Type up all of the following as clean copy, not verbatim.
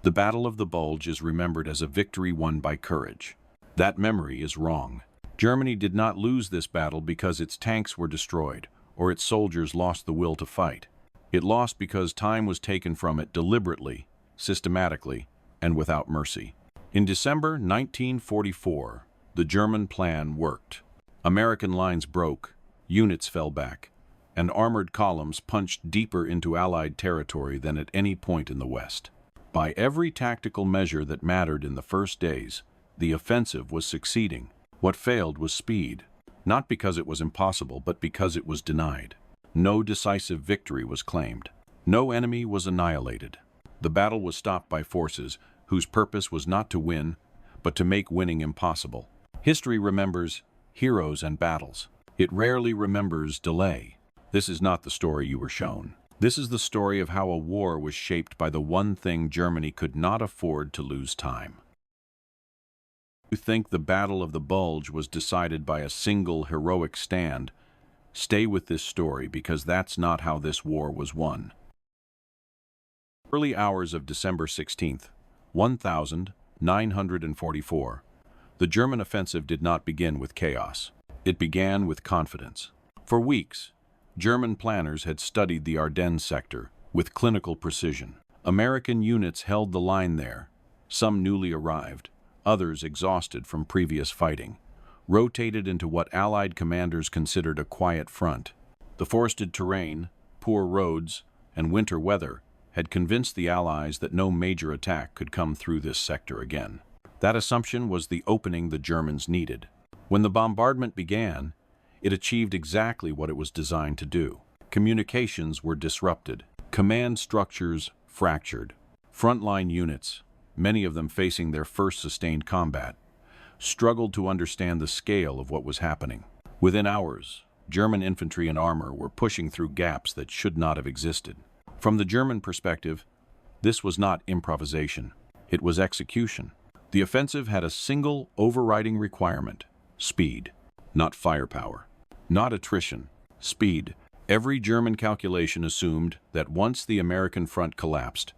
The Battle of the Bulge is remembered as a victory won by courage. That memory is wrong. Germany did not lose this battle because its tanks were destroyed or its soldiers lost the will to fight. It lost because time was taken from it deliberately, systematically, and without mercy. In December 1944, the German plan worked. American lines broke, units fell back, and armored columns punched deeper into Allied territory than at any point in the West. By every tactical measure that mattered in the first days, the offensive was succeeding. What failed was speed, not because it was impossible, but because it was denied. No decisive victory was claimed. No enemy was annihilated. The battle was stopped by forces whose purpose was not to win, but to make winning impossible. History remembers heroes and battles. It rarely remembers delay. This is not the story you were shown. This is the story of how a war was shaped by the one thing Germany could not afford to lose: time. You think the Battle of the Bulge was decided by a single heroic stand? Stay with this story, because that's not how this war was won. Early hours of December 16th, 1944. The German offensive did not begin with chaos. It began with confidence. For weeks, German planners had studied the Ardennes sector with clinical precision. American units held the line there, some newly arrived, others exhausted from previous fighting, rotated into what Allied commanders considered a quiet front. The forested terrain, poor roads, and winter weather had convinced the Allies that no major attack could come through this sector again. That assumption was the opening the Germans needed. When the bombardment began, it achieved exactly what it was designed to do. Communications were disrupted, command structures fractured. Frontline units, many of them facing their first sustained combat, struggled to understand the scale of what was happening. Within hours, German infantry and armor were pushing through gaps that should not have existed. From the German perspective, this was not improvisation. It was execution. The offensive had a single overriding requirement: speed, not firepower, not attrition, speed. Every German calculation assumed that once the American front collapsed,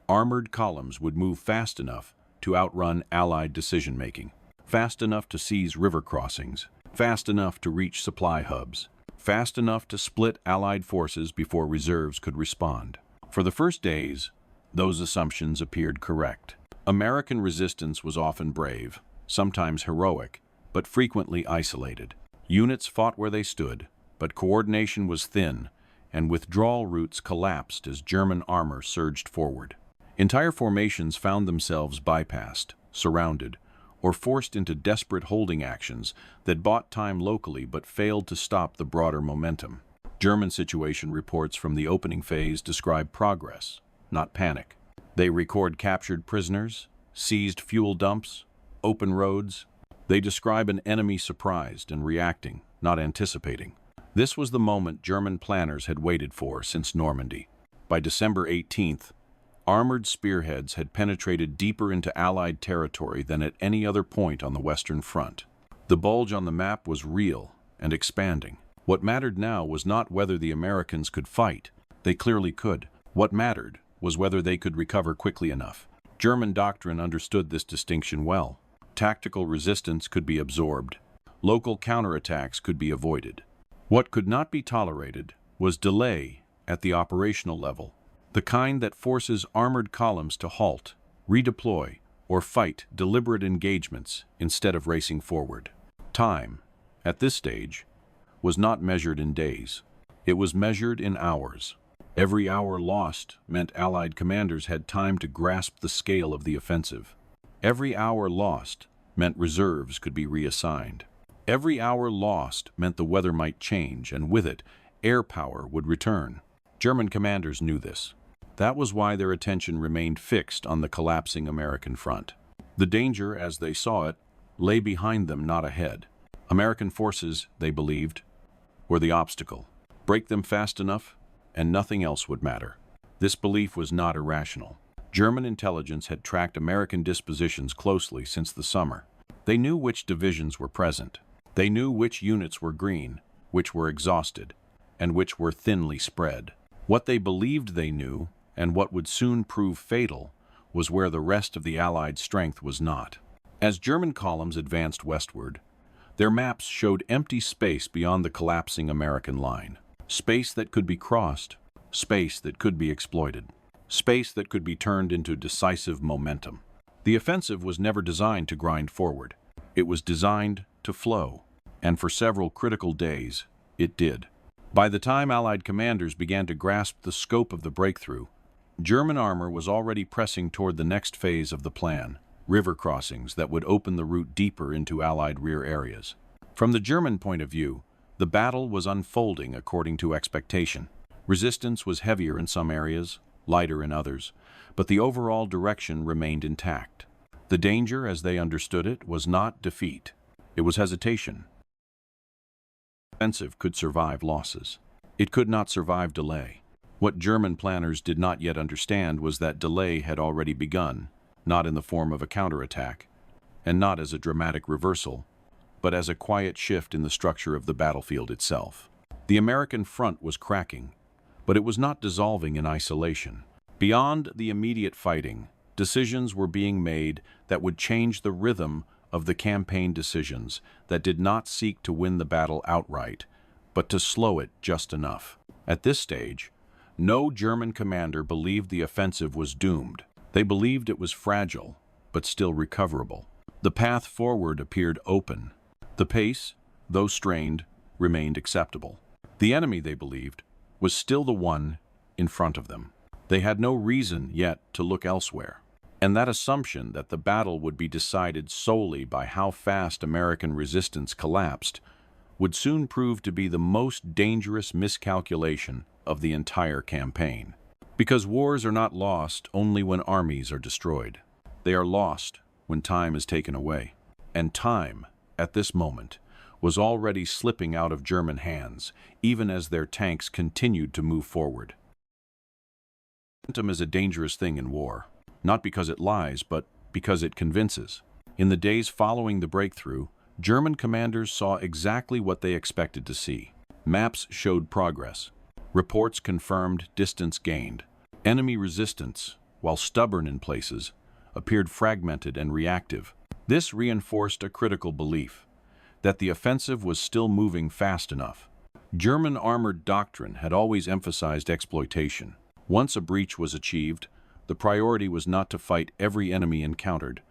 armored columns would move fast enough to outrun Allied decision-making, fast enough to seize river crossings, fast enough to reach supply hubs, fast enough to split Allied forces before reserves could respond. For the first days, those assumptions appeared correct. American resistance was often brave, sometimes heroic, but frequently isolated. Units fought where they stood, but coordination was thin, and withdrawal routes collapsed as German armor surged forward. Entire formations found themselves bypassed, surrounded, or forced into desperate holding actions that bought time locally but failed to stop the broader momentum. German situation reports from the opening phase describe progress, not panic. They record captured prisoners, seized fuel dumps, open roads. They describe an enemy surprised and reacting, not anticipating. This was the moment German planners had waited for since Normandy. By December 18th, armored spearheads had penetrated deeper into Allied territory than at any other point on the Western Front. The bulge on the map was real and expanding. What mattered now was not whether the Americans could fight. They clearly could. What mattered was whether they could recover quickly enough. German doctrine understood this distinction well. Tactical resistance could be absorbed. Local counterattacks could be avoided. What could not be tolerated was delay at the operational level, the kind that forces armored columns to halt, redeploy, or fight deliberate engagements instead of racing forward. Time, at this stage, was not measured in days. It was measured in hours. Every hour lost meant Allied commanders had time to grasp the scale of the offensive. Every hour lost meant reserves could be reassigned. Every hour lost meant the weather might change, and with it, air power would return. German commanders knew this. That was why their attention remained fixed on the collapsing American front. The danger, as they saw it, lay behind them, not ahead. American forces, they believed, were the obstacle. Break them fast enough, and nothing else would matter. This belief was not irrational. German intelligence had tracked American dispositions closely since the summer. They knew which divisions were present. They knew which units were green, which were exhausted, and which were thinly spread. What they believed they knew, and what would soon prove fatal, was where the rest of the Allied strength was not. As German columns advanced westward, their maps showed empty space beyond the collapsing American line. Space that could be crossed, space that could be exploited, space that could be turned into decisive momentum. The offensive was never designed to grind forward. It was designed to flow, and for several critical days, it did. By the time Allied commanders began to grasp the scope of the breakthrough, German armor was already pressing toward the next phase of the plan, river crossings that would open the route deeper into Allied rear areas. From the German point of view, the battle was unfolding according to expectation. Resistance was heavier in some areas, lighter in others, but the overall direction remained intact. The danger, as they understood it, was not defeat. It was hesitation. The offensive could survive losses. It could not survive delay. What German planners did not yet understand was that delay had already begun, not in the form of a counterattack, and not as a dramatic reversal, but as a quiet shift in the structure of the battlefield itself. The American front was cracking, but it was not dissolving in isolation. Beyond the immediate fighting, decisions were being made that would change the rhythm of the campaign, decisions that did not seek to win the battle outright, but to slow it just enough. At this stage, no German commander believed the offensive was doomed. They believed it was fragile, but still recoverable. The path forward appeared open. The pace, though strained, remained acceptable. The enemy, they believed, was still the one in front of them. They had no reason yet to look elsewhere. And that assumption that the battle would be decided solely by how fast American resistance collapsed would soon prove to be the most dangerous miscalculation of the entire campaign. Because wars are not lost only when armies are destroyed. They are lost when time is taken away. And time, at this moment, was already slipping out of German hands, even as their tanks continued to move forward. Momentum is a dangerous thing in war, not because it lies, but because it convinces. In the days following the breakthrough, German commanders saw exactly what they expected to see. Maps showed progress. Reports confirmed distance gained. Enemy resistance, while stubborn in places, appeared fragmented and reactive. This reinforced a critical belief that the offensive was still moving fast enough. German armored doctrine had always emphasized exploitation. Once a breach was achieved, the priority was not to fight every enemy encountered,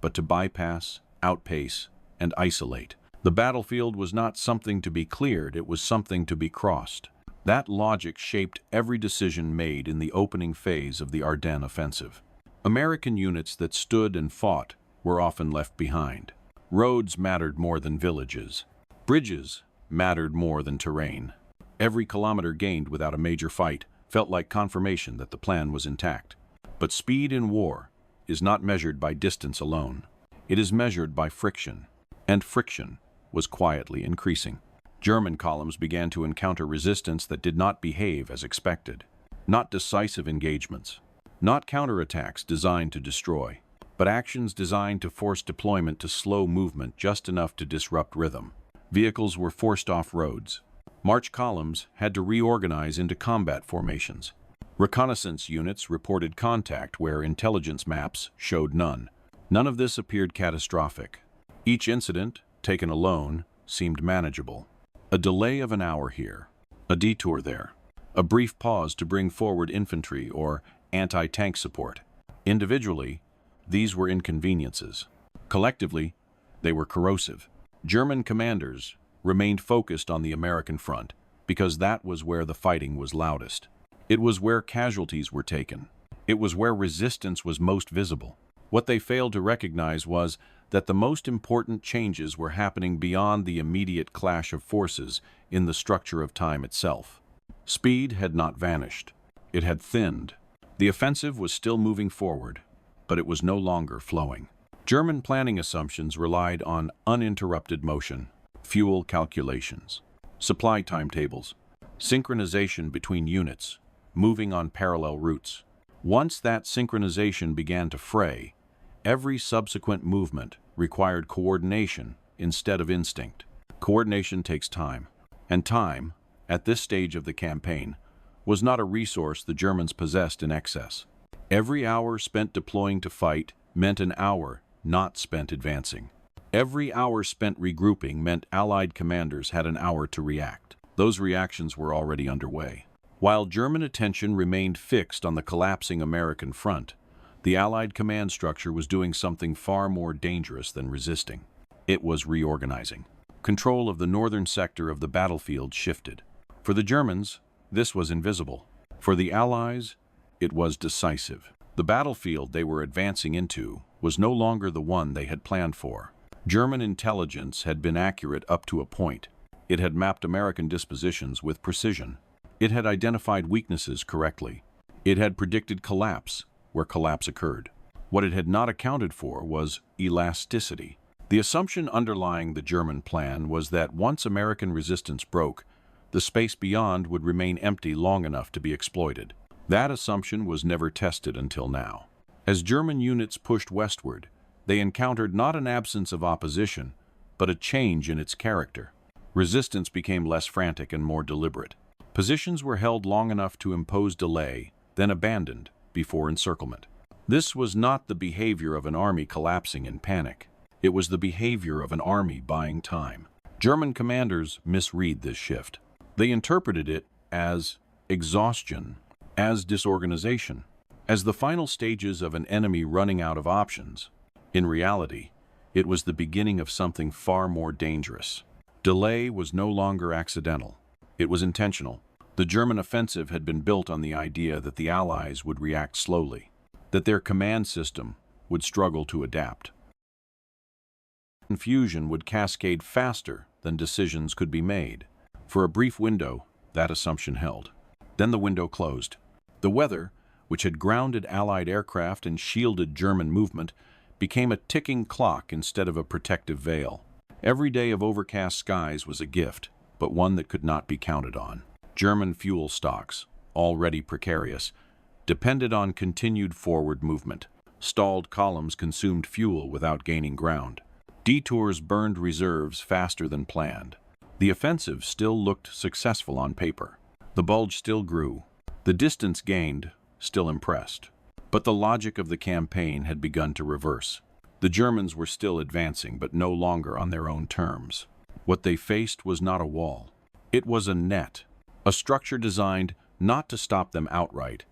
but to bypass, outpace, and isolate. The battlefield was not something to be cleared, it was something to be crossed. That logic shaped every decision made in the opening phase of the Ardennes offensive. American units that stood and fought were often left behind. Roads mattered more than villages. Bridges mattered more than terrain. Every kilometer gained without a major fight felt like confirmation that the plan was intact. But speed in war is not measured by distance alone. It is measured by friction, and friction was quietly increasing. German columns began to encounter resistance that did not behave as expected. Not decisive engagements, not counterattacks designed to destroy, but actions designed to force deployment to slow movement just enough to disrupt rhythm. Vehicles were forced off roads. March columns had to reorganize into combat formations. Reconnaissance units reported contact where intelligence maps showed none. None of this appeared catastrophic. Each incident, taken alone, seemed manageable. A delay of an hour here, a detour there, a brief pause to bring forward infantry or anti-tank support. Individually, these were inconveniences. Collectively, they were corrosive. German commanders remained focused on the American front because that was where the fighting was loudest. It was where casualties were taken. It was where resistance was most visible. What they failed to recognize was that the most important changes were happening beyond the immediate clash of forces in the structure of time itself. Speed had not vanished. It had thinned. The offensive was still moving forward, but it was no longer flowing. German planning assumptions relied on uninterrupted motion, fuel calculations, supply timetables, synchronization between units, moving on parallel routes. Once that synchronization began to fray, every subsequent movement required coordination instead of instinct. Coordination takes time, and time, at this stage of the campaign, was not a resource the Germans possessed in excess. Every hour spent deploying to fight meant an hour not spent advancing. Every hour spent regrouping meant Allied commanders had an hour to react. Those reactions were already underway. While German attention remained fixed on the collapsing American front, the Allied command structure was doing something far more dangerous than resisting. It was reorganizing. Control of the northern sector of the battlefield shifted. For the Germans, this was invisible. For the Allies, it was decisive. The battlefield they were advancing into was no longer the one they had planned for. German intelligence had been accurate up to a point. It had mapped American dispositions with precision. It had identified weaknesses correctly. It had predicted collapse where collapse occurred. What it had not accounted for was elasticity. The assumption underlying the German plan was that once American resistance broke, the space beyond would remain empty long enough to be exploited. That assumption was never tested until now. As German units pushed westward, they encountered not an absence of opposition, but a change in its character. Resistance became less frantic and more deliberate. Positions were held long enough to impose delay, then abandoned before encirclement. This was not the behavior of an army collapsing in panic. It was the behavior of an army buying time. German commanders misread this shift. They interpreted it as exhaustion, as disorganization, as the final stages of an enemy running out of options. In reality, it was the beginning of something far more dangerous. Delay was no longer accidental. It was intentional. The German offensive had been built on the idea that the Allies would react slowly, that their command system would struggle to adapt. Confusion would cascade faster than decisions could be made. For a brief window, that assumption held. Then the window closed. The weather, which had grounded Allied aircraft and shielded German movement, became a ticking clock instead of a protective veil. Every day of overcast skies was a gift, but one that could not be counted on. German fuel stocks, already precarious, depended on continued forward movement. Stalled columns consumed fuel without gaining ground. Detours burned reserves faster than planned. The offensive still looked successful on paper. The Bulge still grew. The distance gained still impressed. But the logic of the campaign had begun to reverse. The Germans were still advancing, but no longer on their own terms. What they faced was not a wall. It was a net, a structure designed not to stop them outright,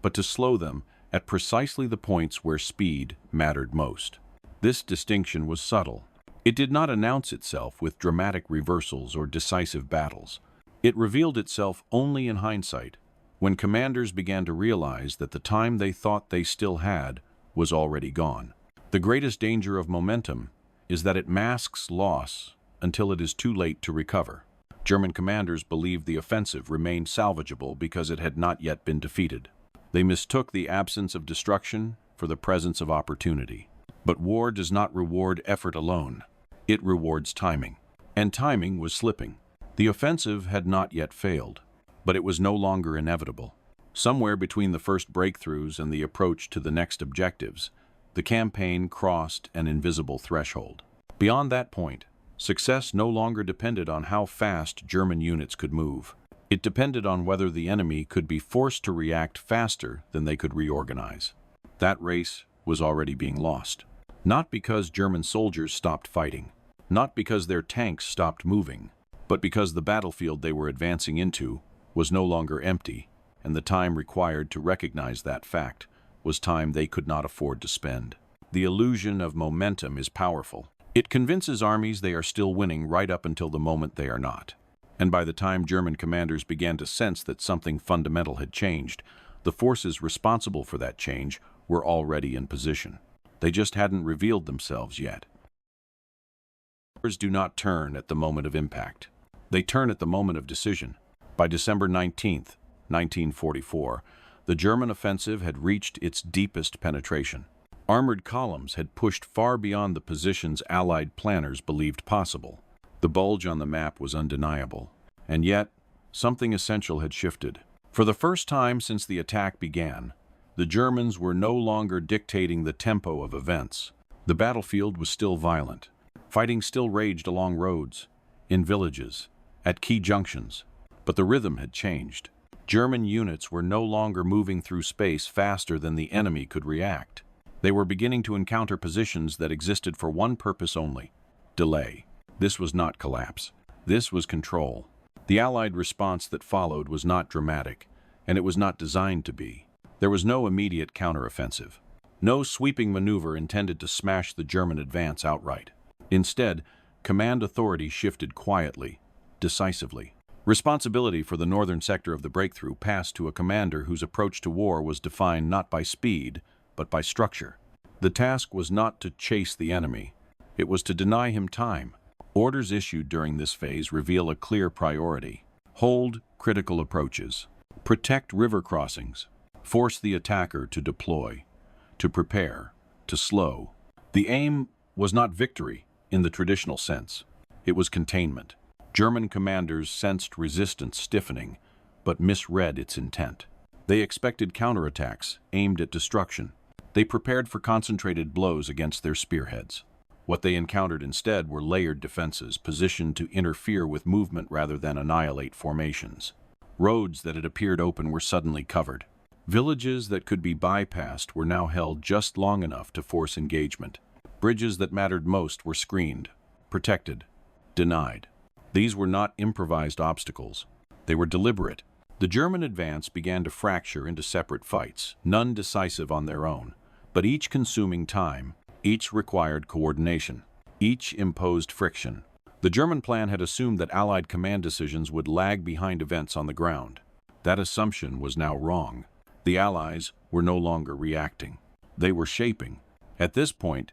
but to slow them at precisely the points where speed mattered most. This distinction was subtle. It did not announce itself with dramatic reversals or decisive battles. It revealed itself only in hindsight, when commanders began to realize that the time they thought they still had was already gone. The greatest danger of momentum is that it masks loss until it is too late to recover. German commanders believed the offensive remained salvageable because it had not yet been defeated. They mistook the absence of destruction for the presence of opportunity. But war does not reward effort alone. It rewards timing. And timing was slipping. The offensive had not yet failed, but it was no longer inevitable. Somewhere between the first breakthroughs and the approach to the next objectives, the campaign crossed an invisible threshold. Beyond that point, success no longer depended on how fast German units could move. It depended on whether the enemy could be forced to react faster than they could reorganize. That race was already being lost. Not because German soldiers stopped fighting, not because their tanks stopped moving, but because the battlefield they were advancing into was no longer empty, and the time required to recognize that fact was time they could not afford to spend. The illusion of momentum is powerful. It convinces armies they are still winning right up until the moment they are not. And by the time German commanders began to sense that something fundamental had changed, the forces responsible for that change were already in position. They just hadn't revealed themselves yet. Wars do not turn at the moment of impact. They turn at the moment of decision. By December 19th, 1944, the German offensive had reached its deepest penetration. Armored columns had pushed far beyond the positions Allied planners believed possible. The bulge on the map was undeniable. And yet, something essential had shifted. For the first time since the attack began, the Germans were no longer dictating the tempo of events. The battlefield was still violent. Fighting still raged along roads, in villages, at key junctions. But the rhythm had changed. German units were no longer moving through space faster than the enemy could react. They were beginning to encounter positions that existed for one purpose only: delay. This was not collapse. This was control. The Allied response that followed was not dramatic, and it was not designed to be. There was no immediate counteroffensive. No sweeping maneuver intended to smash the German advance outright. Instead, command authority shifted quietly, decisively. Responsibility for the northern sector of the breakthrough passed to a commander whose approach to war was defined not by speed, but by structure. The task was not to chase the enemy. It was to deny him time. Orders issued during this phase reveal a clear priority. Hold critical approaches. Protect river crossings. Force the attacker to deploy, to prepare, to slow. The aim was not victory in the traditional sense. It was containment. German commanders sensed resistance stiffening, but misread its intent. They expected counterattacks aimed at destruction. They prepared for concentrated blows against their spearheads. What they encountered instead were layered defenses positioned to interfere with movement rather than annihilate formations. Roads that had appeared open were suddenly covered. Villages that could be bypassed were now held just long enough to force engagement. Bridges that mattered most were screened, protected, denied. These were not improvised obstacles. They were deliberate. The German advance began to fracture into separate fights, none decisive on their own, but each consuming time. Each required coordination. Each imposed friction. The German plan had assumed that Allied command decisions would lag behind events on the ground. That assumption was now wrong. The Allies were no longer reacting. They were shaping. At this point,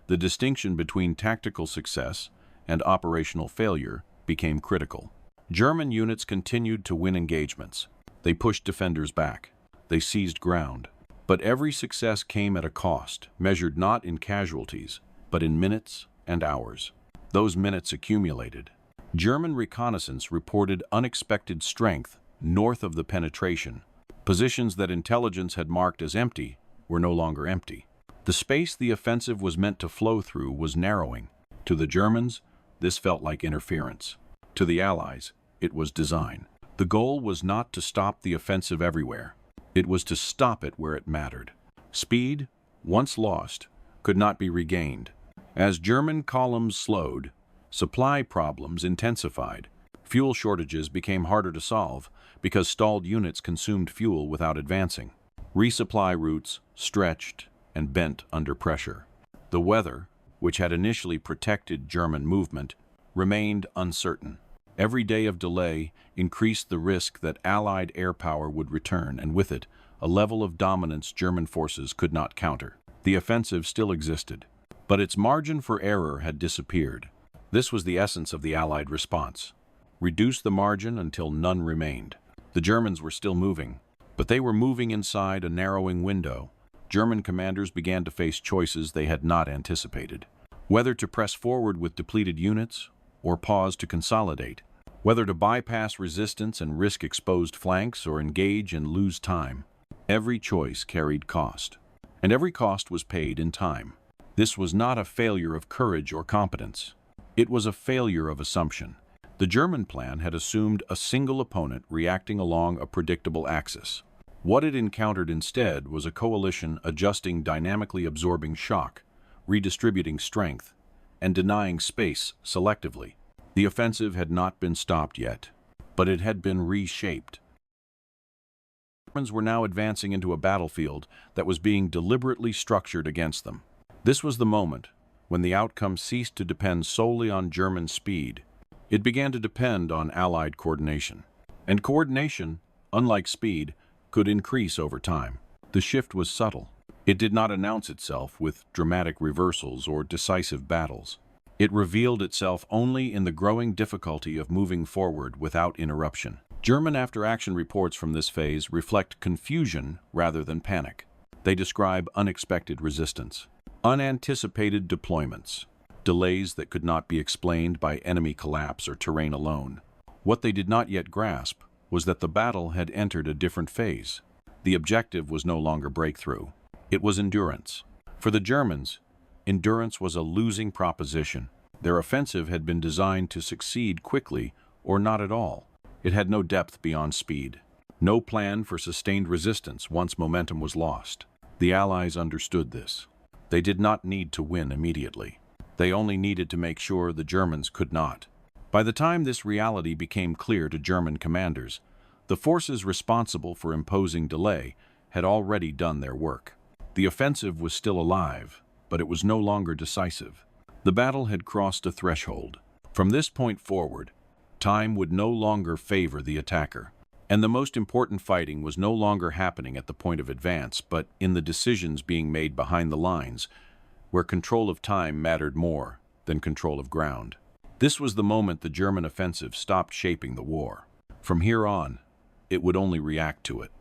the distinction between tactical success and operational failure became critical. German units continued to win engagements. They pushed defenders back. They seized ground. But every success came at a cost, measured not in casualties, but in minutes and hours. Those minutes accumulated. German reconnaissance reported unexpected strength north of the penetration. Positions that intelligence had marked as empty were no longer empty. The space the offensive was meant to flow through was narrowing. To the Germans, this felt like interference. To the Allies, it was design. The goal was not to stop the offensive everywhere. It was to stop it where it mattered. Speed, once lost, could not be regained. As German columns slowed, supply problems intensified. Fuel shortages became harder to solve because stalled units consumed fuel without advancing. Resupply routes stretched and bent under pressure. The weather, which had initially protected German movement, remained uncertain. Every day of delay increased the risk that Allied air power would return, and with it, a level of dominance German forces could not counter. The offensive still existed, but its margin for error had disappeared. This was the essence of the Allied response. Reduce the margin until none remained. The Germans were still moving, but they were moving inside a narrowing window. German commanders began to face choices they had not anticipated. Whether to press forward with depleted units or pause to consolidate. Whether to bypass resistance and risk exposed flanks or engage and lose time. Every choice carried cost, and every cost was paid in time. This was not a failure of courage or competence. It was a failure of assumption. The German plan had assumed a single opponent reacting along a predictable axis. What it encountered instead was a coalition adjusting dynamically absorbing shock, redistributing strength, and denying space selectively. The offensive had not been stopped yet, but it had been reshaped. Germans were now advancing into a battlefield that was being deliberately structured against them. This was the moment when the outcome ceased to depend solely on German speed. It began to depend on Allied coordination. And coordination, unlike speed, could increase over time. The shift was subtle. It did not announce itself with dramatic reversals or decisive battles. It revealed itself only in the growing difficulty of moving forward without interruption. German after-action reports from this phase reflect confusion rather than panic. They describe unexpected resistance, unanticipated deployments, delays that could not be explained by enemy collapse or terrain alone. What they did not yet grasp was that the battle had entered a different phase. The objective was no longer breakthrough. It was endurance. For the Germans, endurance was a losing proposition. Their offensive had been designed to succeed quickly or not at all. It had no depth beyond speed. No plan for sustained resistance once momentum was lost. The Allies understood this. They did not need to win immediately. They only needed to make sure the Germans could not. By the time this reality became clear to German commanders, the forces responsible for imposing delay had already done their work. The offensive was still alive, but it was no longer decisive. The battle had crossed a threshold. From this point forward, time would no longer favor the attacker. And the most important fighting was no longer happening at the point of advance, but in the decisions being made behind the lines, where control of time mattered more than control of ground. This was the moment the German offensive stopped shaping the war. From here on, it would only react to it.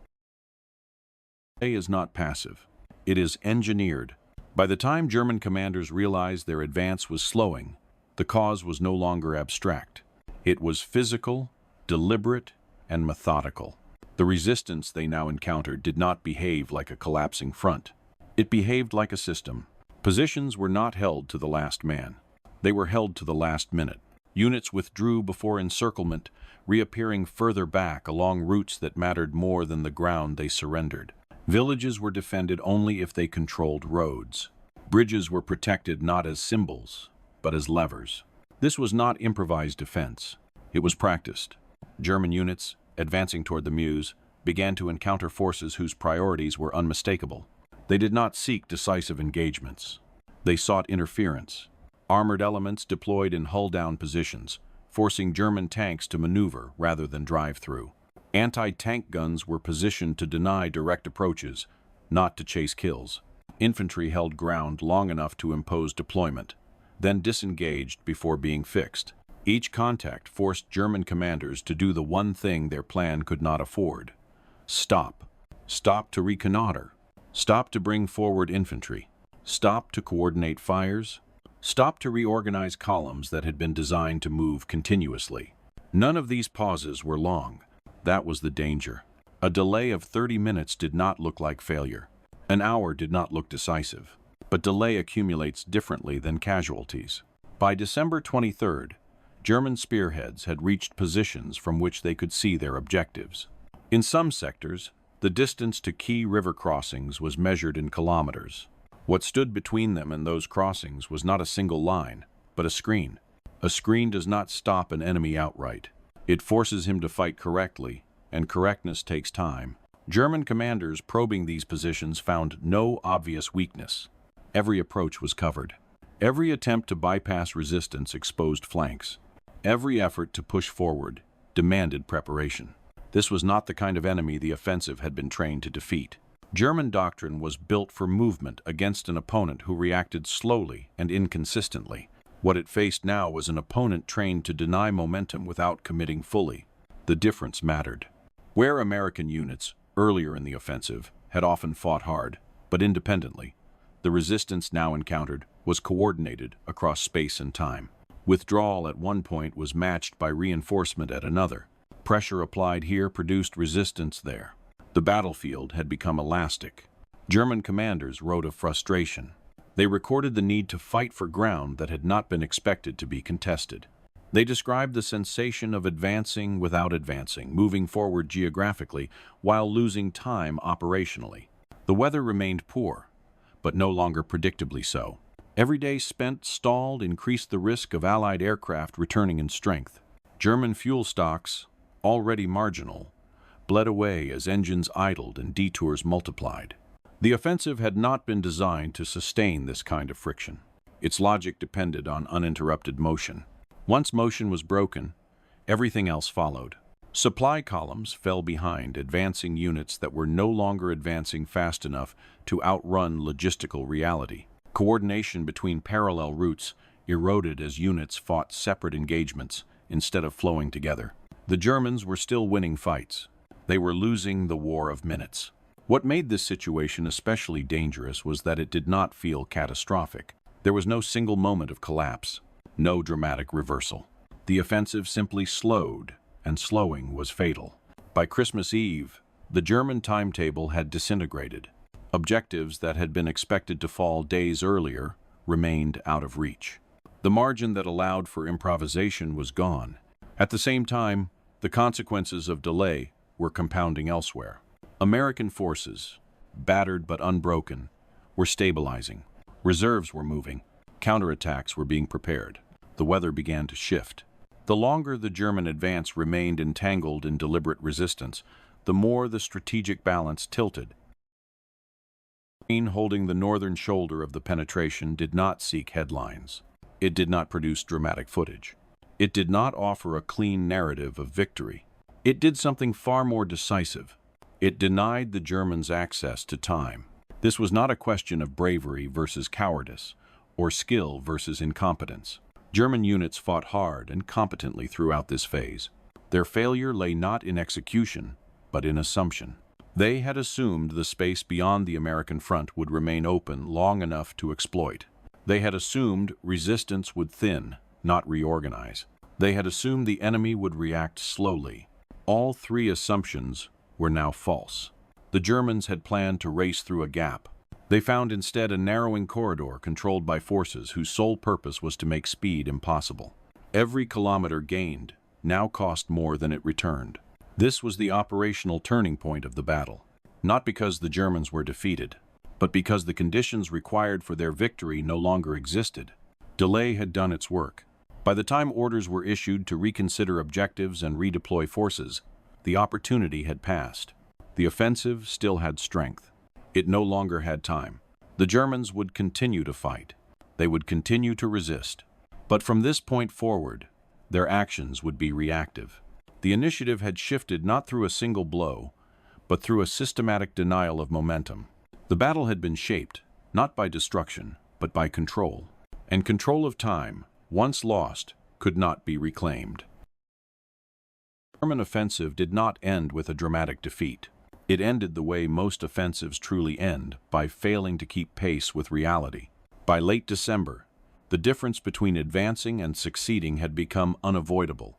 Delay is not passive. It is engineered. By the time German commanders realized their advance was slowing, the cause was no longer abstract. It was physical, deliberate, and methodical. The resistance they now encountered did not behave like a collapsing front. It behaved like a system. Positions were not held to the last man. They were held to the last minute. Units withdrew before encirclement, reappearing further back along routes that mattered more than the ground they surrendered. Villages were defended only if they controlled roads. Bridges were protected not as symbols, but as levers. This was not improvised defense. It was practiced. German units, advancing toward the Meuse, began to encounter forces whose priorities were unmistakable. They did not seek decisive engagements. They sought interference. Armored elements deployed in hull-down positions, forcing German tanks to maneuver rather than drive through. Anti-tank guns were positioned to deny direct approaches, not to chase kills. Infantry held ground long enough to impose deployment, then disengaged before being fixed. Each contact forced German commanders to do the one thing their plan could not afford. Stop. Stop to reconnoiter. Stop to bring forward infantry. Stop to coordinate fires. Stop to reorganize columns that had been designed to move continuously. None of these pauses were long. That was the danger. A delay of 30 minutes did not look like failure. An hour did not look decisive. But delay accumulates differently than casualties. By December 23rd, German spearheads had reached positions from which they could see their objectives. In some sectors, the distance to key river crossings was measured in kilometers. What stood between them and those crossings was not a single line, but a screen. A screen does not stop an enemy outright. It forces him to fight correctly, and correctness takes time. German commanders probing these positions found no obvious weakness. Every approach was covered. Every attempt to bypass resistance exposed flanks. Every effort to push forward demanded preparation. This was not the kind of enemy the offensive had been trained to defeat. German doctrine was built for movement against an opponent who reacted slowly and inconsistently. What it faced now was an opponent trained to deny momentum without committing fully. The difference mattered. Where American units, earlier in the offensive, had often fought hard, but independently, the resistance now encountered was coordinated across space and time. Withdrawal at one point was matched by reinforcement at another. Pressure applied here produced resistance there. The battlefield had become elastic. German commanders wrote of frustration. They recorded the need to fight for ground that had not been expected to be contested. They described the sensation of advancing without advancing, moving forward geographically while losing time operationally. The weather remained poor, but no longer predictably so. Every day spent stalled increased the risk of Allied aircraft returning in strength. German fuel stocks, already marginal, bled away as engines idled and detours multiplied. The offensive had not been designed to sustain this kind of friction. Its logic depended on uninterrupted motion. Once motion was broken, everything else followed. Supply columns fell behind advancing units that were no longer advancing fast enough to outrun logistical reality. Coordination between parallel routes eroded as units fought separate engagements instead of flowing together. The Germans were still winning fights. They were losing the war of minutes. What made this situation especially dangerous was that it did not feel catastrophic. There was no single moment of collapse, no dramatic reversal. The offensive simply slowed, and slowing was fatal. By Christmas Eve, the German timetable had disintegrated. Objectives that had been expected to fall days earlier remained out of reach. The margin that allowed for improvisation was gone. At the same time, the consequences of delay were compounding elsewhere. American forces, battered but unbroken, were stabilizing. Reserves were moving. Counterattacks were being prepared. The weather began to shift. The longer the German advance remained entangled in deliberate resistance, the more the strategic balance tilted. Spain, holding the northern shoulder of the penetration, did not seek headlines. It did not produce dramatic footage. It did not offer a clean narrative of victory. It did something far more decisive. It denied the Germans access to time. This was not a question of bravery versus cowardice, or skill versus incompetence. German units fought hard and competently throughout this phase. Their failure lay not in execution, but in assumption. They had assumed the space beyond the American front would remain open long enough to exploit. They had assumed resistance would thin, not reorganize. They had assumed the enemy would react slowly. All three assumptions were now false. The Germans had planned to race through a gap. They found instead a narrowing corridor controlled by forces whose sole purpose was to make speed impossible. Every kilometer gained now cost more than it returned. This was the operational turning point of the battle, not because the Germans were defeated, but because the conditions required for their victory no longer existed. Delay had done its work. By the time orders were issued to reconsider objectives and redeploy forces, the opportunity had passed. The offensive still had strength. It no longer had time. The Germans would continue to fight. They would continue to resist. But from this point forward, their actions would be reactive. The initiative had shifted not through a single blow, but through a systematic denial of momentum. The battle had been shaped, not by destruction, but by control. And control of time, once lost, could not be reclaimed. The German offensive did not end with a dramatic defeat. It ended the way most offensives truly end, by failing to keep pace with reality. By late December, the difference between advancing and succeeding had become unavoidable.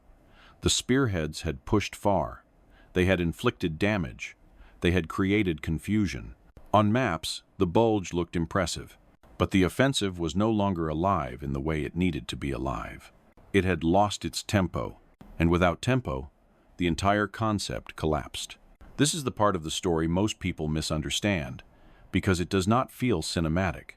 The spearheads had pushed far. They had inflicted damage. They had created confusion. On maps, the Bulge looked impressive, but the offensive was no longer alive in the way it needed to be alive. It had lost its tempo, and without tempo, the entire concept collapsed. This is the part of the story most people misunderstand, because it does not feel cinematic.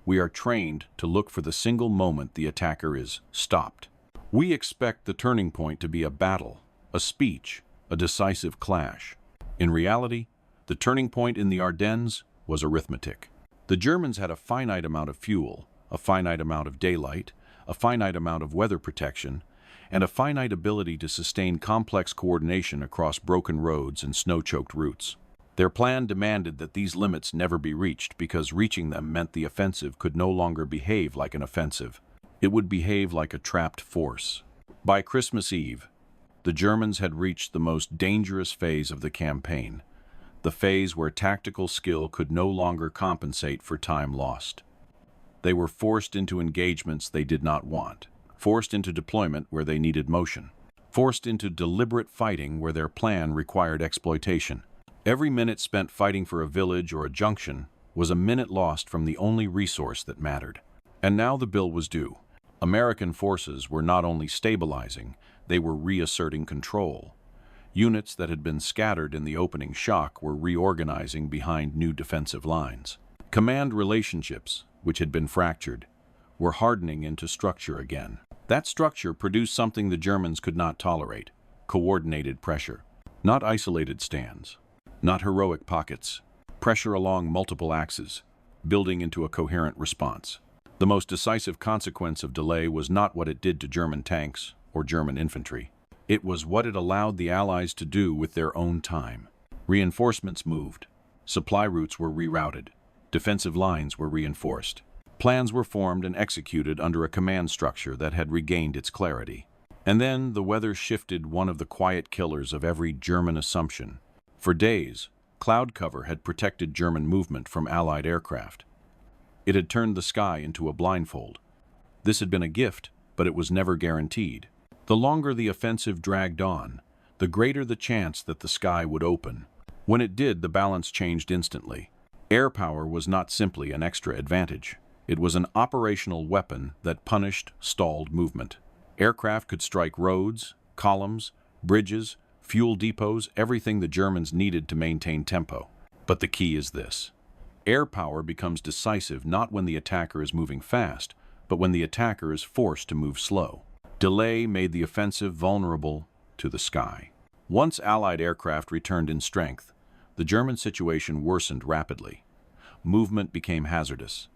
We are trained to look for the single moment the attacker is stopped. We expect the turning point to be a battle, a speech, a decisive clash. In reality, the turning point in the Ardennes was arithmetic. The Germans had a finite amount of fuel, a finite amount of daylight, a finite amount of weather protection, and a finite ability to sustain complex coordination across broken roads and snow-choked routes. Their plan demanded that these limits never be reached because reaching them meant the offensive could no longer behave like an offensive. It would behave like a trapped force. By Christmas Eve, the Germans had reached the most dangerous phase of the campaign, the phase where tactical skill could no longer compensate for time lost. They were forced into engagements they did not want, forced into deployment where they needed motion, forced into deliberate fighting where their plan required exploitation. Every minute spent fighting for a village or a junction was a minute lost from the only resource that mattered. And now the bill was due. American forces were not only stabilizing, they were reasserting control. Units that had been scattered in the opening shock were reorganizing behind new defensive lines. Command relationships, which had been fractured, were hardening into structure again. That structure produced something the Germans could not tolerate: coordinated pressure. Not isolated stands, not heroic pockets. Pressure along multiple axes, building into a coherent response. The most decisive consequence of delay was not what it did to German tanks or German infantry. It was what it allowed the Allies to do with their own time. Reinforcements moved. Supply routes were rerouted. Defensive lines were reinforced. Plans were formed and executed under a command structure that had regained its clarity. And then the weather shifted, one of the quiet killers of every German assumption. For days, cloud cover had protected German movement from Allied aircraft. It had turned the sky into a blindfold. This had been a gift, but it was never guaranteed. The longer the offensive dragged on, the greater the chance that the sky would open. When it did, the balance changed instantly. Air power was not simply an extra advantage. It was an operational weapon that punished stalled movement. Aircraft could strike roads, columns, bridges, fuel depots, everything the Germans needed to maintain tempo. But the key is this. Air power becomes decisive not when the attacker is moving fast, but when the attacker is forced to move slow. Delay made the offensive vulnerable to the sky. Once Allied aircraft returned in strength, the German situation worsened rapidly. Movement became hazardous.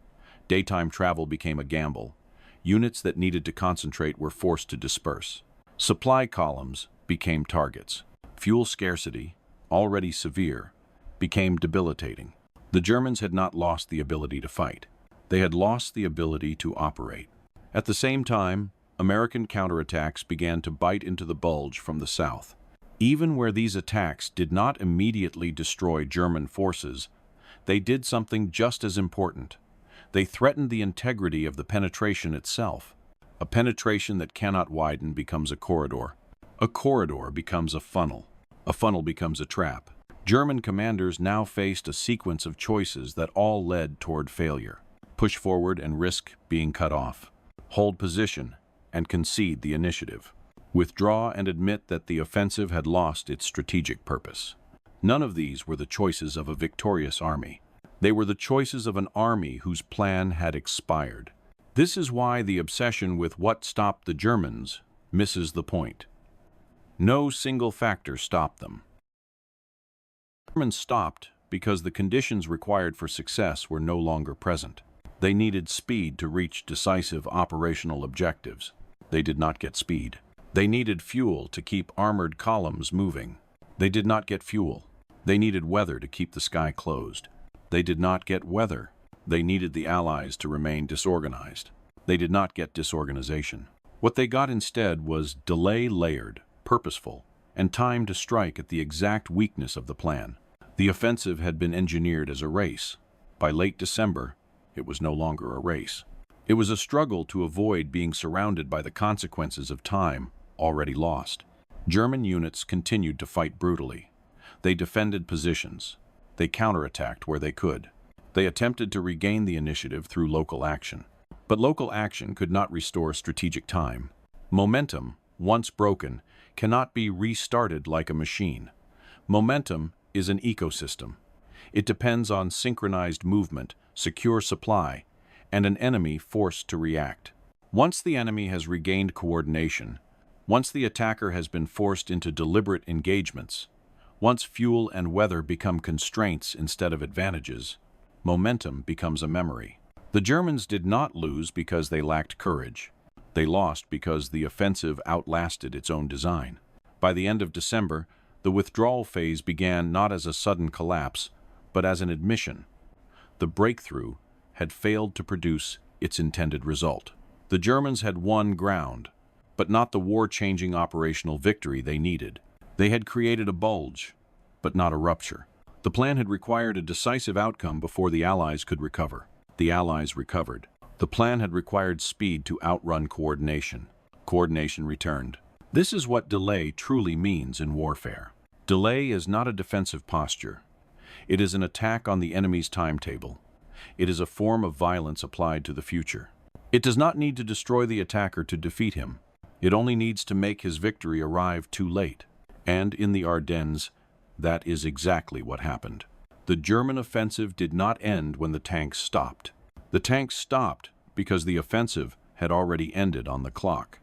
Daytime travel became a gamble. Units that needed to concentrate were forced to disperse. Supply columns became targets. Fuel scarcity, already severe, became debilitating. The Germans had not lost the ability to fight. They had lost the ability to operate. At the same time, American counterattacks began to bite into the Bulge from the south. Even where these attacks did not immediately destroy German forces, they did something just as important. They threatened the integrity of the penetration itself. A penetration that cannot widen becomes a corridor. A corridor becomes a funnel. A funnel becomes a trap. German commanders now faced a sequence of choices that all led toward failure. Push forward and risk being cut off. Hold position and concede the initiative. Withdraw and admit that the offensive had lost its strategic purpose. None of these were the choices of a victorious army. They were the choices of an army whose plan had expired. This is why the obsession with what stopped the Germans misses the point. No single factor stopped them. The Germans stopped because the conditions required for success were no longer present. They needed speed to reach decisive operational objectives. They did not get speed. They needed fuel to keep armored columns moving. They did not get fuel. They needed weather to keep the sky closed. They did not get weather. They needed the Allies to remain disorganized. They did not get disorganization. What they got instead was delay layered, purposeful, and time to strike at the exact weakness of the plan. The offensive had been engineered as a race. By late December, it was no longer a race. It was a struggle to avoid being surrounded by the consequences of time already lost. German units continued to fight brutally. They defended positions. They counterattacked where they could. They attempted to regain the initiative through local action. But local action could not restore strategic time. Momentum, once broken, cannot be restarted like a machine. Momentum is an ecosystem. It depends on synchronized movement, secure supply, and an enemy forced to react. Once the enemy has regained coordination, once the attacker has been forced into deliberate engagements, once fuel and weather become constraints instead of advantages, momentum becomes a memory. The Germans did not lose because they lacked courage. They lost because the offensive outlasted its own design. By the end of December, the withdrawal phase began not as a sudden collapse, but as an admission. The breakthrough had failed to produce its intended result. The Germans had won ground, but not the war-changing operational victory they needed. They had created a bulge, but not a rupture. The plan had required a decisive outcome before the Allies could recover. The Allies recovered. The plan had required speed to outrun coordination. Coordination returned. This is what delay truly means in warfare. Delay is not a defensive posture. It is an attack on the enemy's timetable. It is a form of violence applied to the future. It does not need to destroy the attacker to defeat him. It only needs to make his victory arrive too late. And in the Ardennes, that is exactly what happened. The German offensive did not end when the tanks stopped. The tanks stopped because the offensive had already ended on the clock.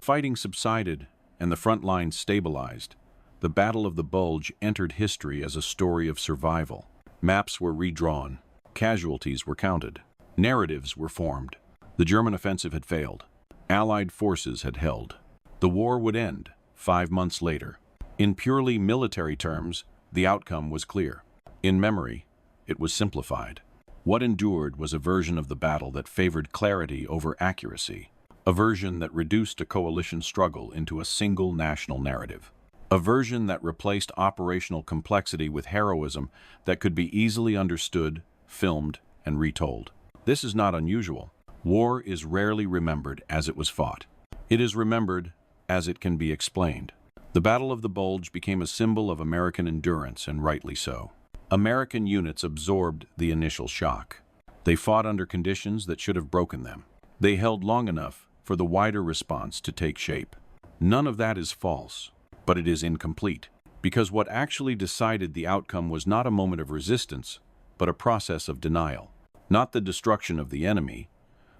Fighting subsided and the front lines stabilized. The Battle of the Bulge entered history as a story of survival. Maps were redrawn. Casualties were counted. Narratives were formed. The German offensive had failed. Allied forces had held. The war would end 5 months later. In purely military terms, the outcome was clear. In memory, it was simplified. What endured was a version of the battle that favored clarity over accuracy, a version that reduced a coalition struggle into a single national narrative, a version that replaced operational complexity with heroism that could be easily understood, filmed, and retold. This is not unusual. War is rarely remembered as it was fought. It is remembered as it can be explained. The Battle of the Bulge became a symbol of American endurance, and rightly so. American units absorbed the initial shock. They fought under conditions that should have broken them. They held long enough for the wider response to take shape. None of that is false. but it is incomplete, because what actually decided the outcome was not a moment of resistance, but a process of denial. Not the destruction of the enemy,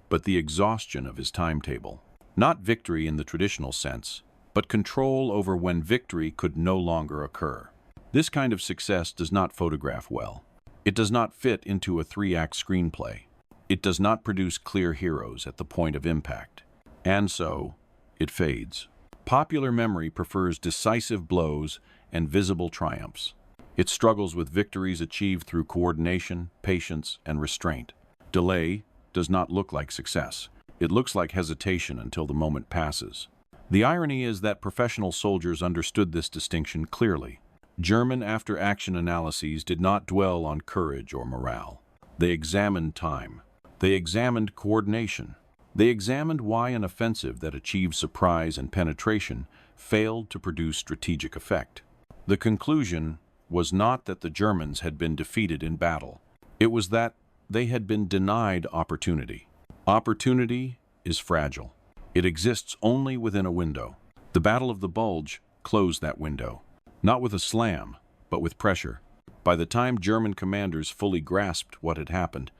but the exhaustion of his timetable. Not victory in the traditional sense, but control over when victory could no longer occur. This kind of success does not photograph well. It does not fit into a three-act screenplay. It does not produce clear heroes at the point of impact. And so, it fades. Popular memory prefers decisive blows and visible triumphs. It struggles with victories achieved through coordination, patience, and restraint. Delay does not look like success. It looks like hesitation until the moment passes. The irony is that professional soldiers understood this distinction clearly. German after-action analyses did not dwell on courage or morale. They examined time. They examined coordination. They examined why an offensive that achieved surprise and penetration failed to produce strategic effect. The conclusion was not that the Germans had been defeated in battle. It was that they had been denied opportunity. Opportunity is fragile. It exists only within a window. The Battle of the Bulge closed that window, not with a slam, but with pressure. By the time German commanders fully grasped what had happened,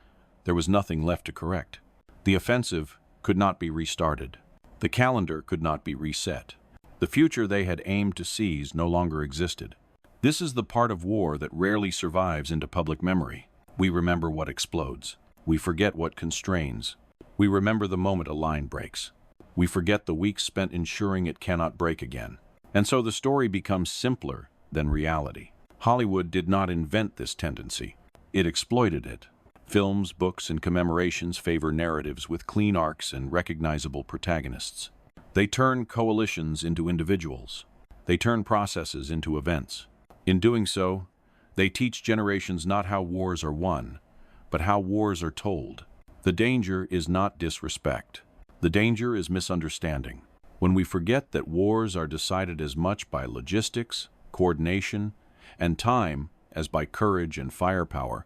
there was nothing left to correct. The offensive could not be restarted. The calendar could not be reset. The future they had aimed to seize no longer existed. This is the part of war that rarely survives into public memory. We remember what explodes. We forget what constrains. We remember the moment a line breaks. We forget the weeks spent ensuring it cannot break again. And so the story becomes simpler than reality. Hollywood did not invent this tendency. It exploited it. Films, books, and commemorations favor narratives with clean arcs and recognizable protagonists. They turn coalitions into individuals. They turn processes into events. In doing so, they teach generations not how wars are won, but how wars are told. The danger is not disrespect. The danger is misunderstanding. When we forget that wars are decided as much by logistics, coordination, and time as by courage and firepower,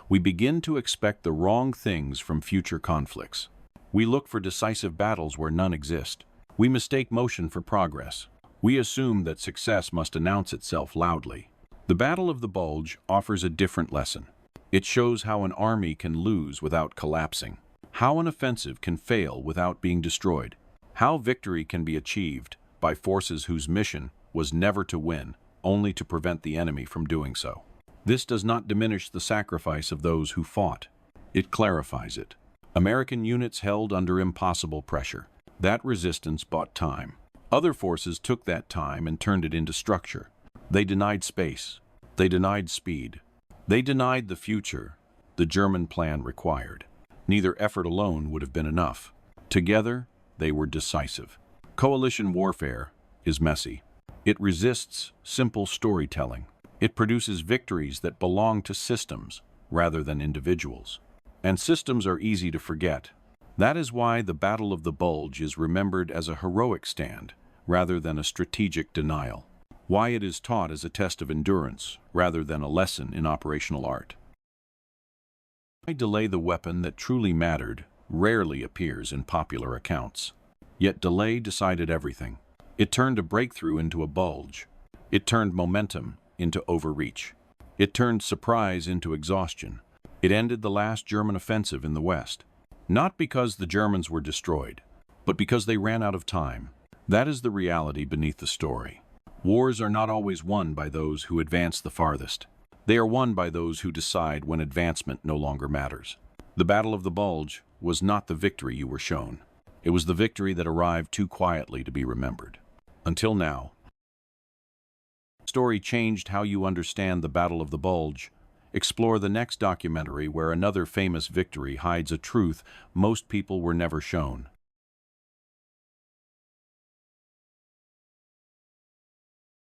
we begin to expect the wrong things from future conflicts. We look for decisive battles where none exist. We mistake motion for progress. We assume that success must announce itself loudly. The Battle of the Bulge offers a different lesson. It shows how an army can lose without collapsing, how an offensive can fail without being destroyed, how victory can be achieved by forces whose mission was never to win, only to prevent the enemy from doing so. This does not diminish the sacrifice of those who fought. It clarifies it. American units held under impossible pressure. That resistance bought time. Other forces took that time and turned it into structure. They denied space. They denied speed. They denied the future the German plan required. Neither effort alone would have been enough. Together, they were decisive. Coalition warfare is messy. It resists simple storytelling. It produces victories that belong to systems rather than individuals. And systems are easy to forget. That is why the Battle of the Bulge is remembered as a heroic stand rather than a strategic denial. Why it is taught as a test of endurance rather than a lesson in operational art. Why delay the weapon that truly mattered rarely appears in popular accounts. Yet delay decided everything. It turned a breakthrough into a bulge. It turned momentum into overreach. It turned surprise into exhaustion. It ended the last German offensive in the West. Not because the Germans were destroyed, but because they ran out of time. That is the reality beneath the story. Wars are not always won by those who advance the farthest. They are won by those who decide when advancement no longer matters. The Battle of the Bulge was not the victory you were shown. It was the victory that arrived too quietly to be remembered. Until now. The story changed how you understand the Battle of the Bulge. Explore the next documentary where another famous victory hides a truth most people were never shown.